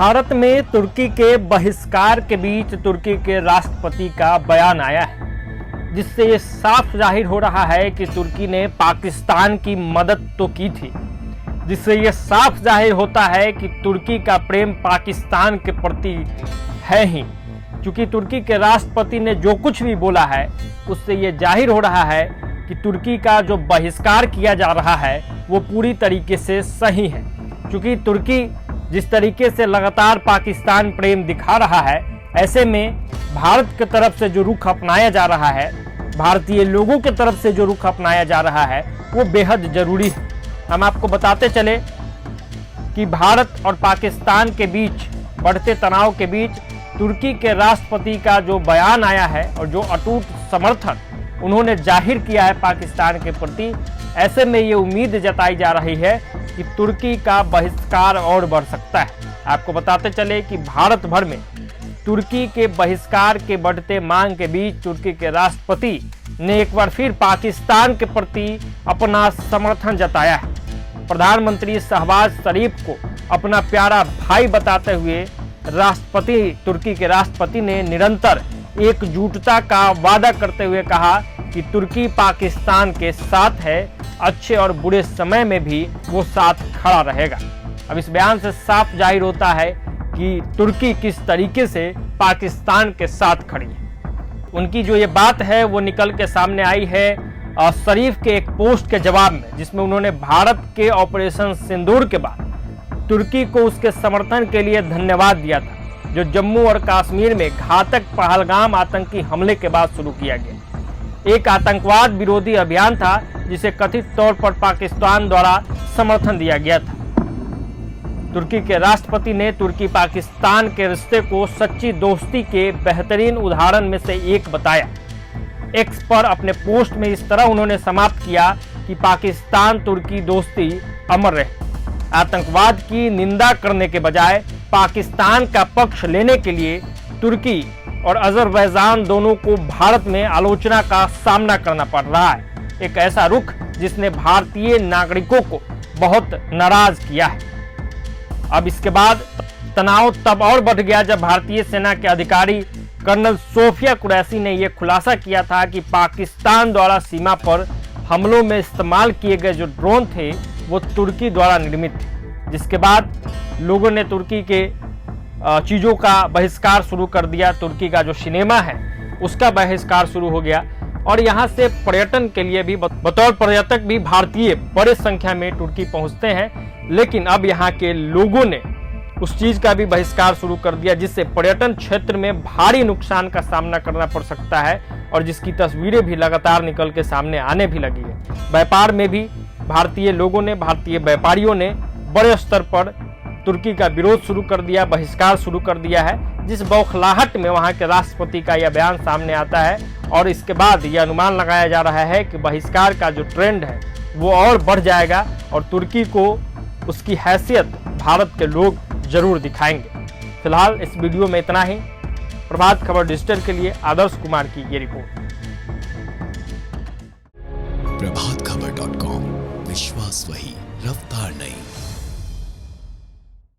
भारत में तुर्की के बहिष्कार के बीच तुर्की के राष्ट्रपति का बयान आया है, जिससे ये साफ जाहिर हो रहा है कि तुर्की ने पाकिस्तान की मदद तो की थी, जिससे ये साफ जाहिर होता है कि तुर्की का प्रेम पाकिस्तान के प्रति है ही। क्योंकि तुर्की के राष्ट्रपति ने जो कुछ भी बोला है उससे ये जाहिर हो रहा है कि तुर्की का जो बहिष्कार किया जा रहा है वो पूरी तरीके से सही है। क्योंकि तुर्की जिस तरीके से लगातार पाकिस्तान प्रेम दिखा रहा है, ऐसे में भारत की तरफ से जो रुख अपनाया जा रहा है, भारतीय लोगों की तरफ से जो रुख अपनाया जा रहा है वो बेहद जरूरी है। हम आपको बताते चले कि भारत और पाकिस्तान के बीच बढ़ते तनाव के बीच तुर्की के राष्ट्रपति का जो बयान आया है और जो अटूट समर्थन उन्होंने जाहिर किया है पाकिस्तान के प्रति, ऐसे में ये उम्मीद जताई जा रही है कि तुर्की का बहिष्कार और बढ़ सकता है। आपको बताते चले कि भारत भर में तुर्की के बहिष्कार के बढ़ते मांग के बीच तुर्की के राष्ट्रपति ने एक बार फिर पाकिस्तान के प्रति अपना समर्थन जताया है। प्रधानमंत्री शहबाज शरीफ को अपना प्यारा भाई बताते हुए तुर्की के राष्ट्रपति ने निरंतर एकजुटता का वादा करते हुए कहा कि तुर्की पाकिस्तान के साथ है, अच्छे और बुरे समय में भी वो साथ खड़ा रहेगा। अब इस बयान से साफ जाहिर होता है कि तुर्की किस तरीके से पाकिस्तान के साथ खड़ी है। उनकी जो ये बात है वो निकल के सामने आई है शरीफ के एक पोस्ट के जवाब में, जिसमें उन्होंने भारत के ऑपरेशन सिंदूर के बाद तुर्की को उसके समर्थन के लिए धन्यवाद दिया था, जो जम्मू और कश्मीर में घातक पहलगाम आतंकी हमले के बाद शुरू किया गया। एक आतंकवाद विरोधी अभियान था जिसे कथित तौर पर पाकिस्तान द्वारा समर्थन दिया गया था। तुर्की के राष्ट्रपति ने तुर्की पाकिस्तान के रिश्ते को सच्ची दोस्ती के बेहतरीन उदाहरण में से एक बताया। एक्स पर अपने पोस्ट में इस तरह उन्होंने समाप्त किया कि पाकिस्तान तुर्की दोस्ती अमर रहे। आतंकवाद की निंदा करने के बजाय पाकिस्तान का पक्ष लेने के लिए तुर्की और अजरबैजान दोनों को भारत में आलोचना का सामना करना पड़ रहा है। एक ऐसा रुख जिसने भारतीय नागरिकों को बहुत नाराज किया है। अब इसके बाद तनाव तब और बढ़ गया जब भारतीय सेना के अधिकारी कर्नल सोफिया कुरैशी ने यह खुलासा किया था कि पाकिस्तान द्वारा सीमा पर हमलों में इस्तेमाल किए गए जो ड्रोन थे वो तुर्की द्वारा निर्मित थे। जिसके बाद लोगों ने तुर्की के चीज़ों का बहिष्कार शुरू कर दिया। तुर्की का जो सिनेमा है उसका बहिष्कार शुरू हो गया और यहाँ से पर्यटन के लिए भी बतौर पर्यटक भी भारतीय बड़े संख्या में तुर्की पहुँचते हैं। लेकिन अब यहाँ के लोगों ने उस चीज़ का भी बहिष्कार शुरू कर दिया, जिससे पर्यटन क्षेत्र में भारी नुकसान का सामना करना पड़ सकता है और जिसकी तस्वीरें भी लगातार निकल के सामने आने भी लगी है। व्यापार में भी भारतीय लोगों ने, भारतीय व्यापारियों ने बड़े स्तर पर तुर्की का विरोध शुरू कर दिया, बहिष्कार शुरू कर दिया है, जिस बौखलाहट में वहां के राष्ट्रपति का यह बयान सामने आता है। और इसके बाद यह अनुमान लगाया जा रहा है कि बहिष्कार का जो ट्रेंड है वो और बढ़ जाएगा और तुर्की को उसकी हैसियत भारत के लोग जरूर दिखाएंगे। फिलहाल इस वीडियो में इतना ही। प्रभात खबर डिजिटल के लिए आदर्श कुमार की ये रिपोर्ट। प्रभातखबर.com, विश्वास वही, रफ्तार नहीं।